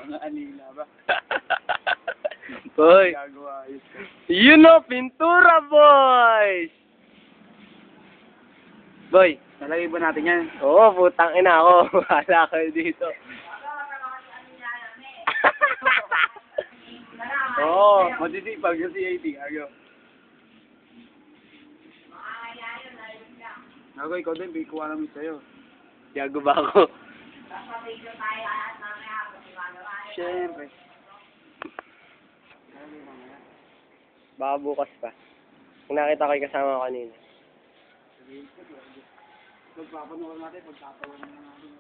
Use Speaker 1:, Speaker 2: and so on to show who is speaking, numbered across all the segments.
Speaker 1: Mga anila ba?
Speaker 2: Boy.
Speaker 1: Gagawa yun.
Speaker 2: You know, pintura, boys! Boy.
Speaker 1: Nalagay ba natin yan?
Speaker 2: Oo, putang ina ako. Wala kayo dito.
Speaker 1: Oo, masisipag yung CIT. Agaw. Agaw, ikaw din, may kuha namin sa'yo.
Speaker 2: Yago ba ako?
Speaker 1: Siyempre.
Speaker 2: Baka bukas pa. Kung nakita ko yung kasama ko kanina.
Speaker 1: Magpapanukan natin, pagtatawa na natin.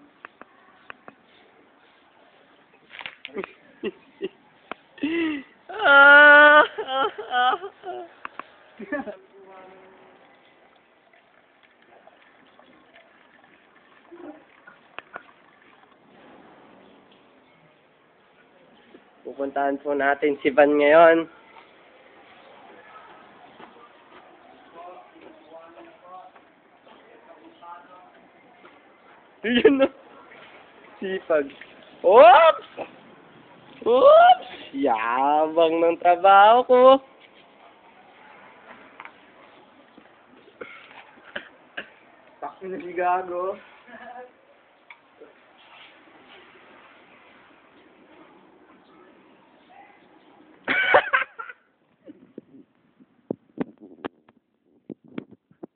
Speaker 2: Pupuntahan po natin si Van ngayon. Yun no. Sipag. Oops! Oops! Yabang ng trabaho ko.
Speaker 1: Takto na si Gago.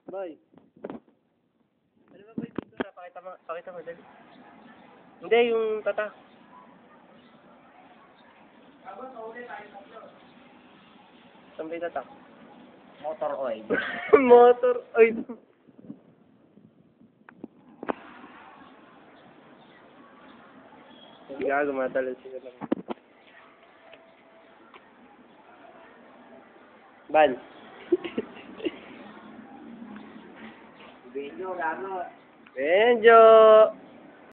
Speaker 2: Boy. Ano ba boy dito na? Pakita mo dali. Hindi, yung tata. Saan ba yung tata?
Speaker 1: Motor oil.
Speaker 2: Motor oil. Gago, matalo sila lang. Ban.
Speaker 1: Benjo, Gago.
Speaker 2: Benjo!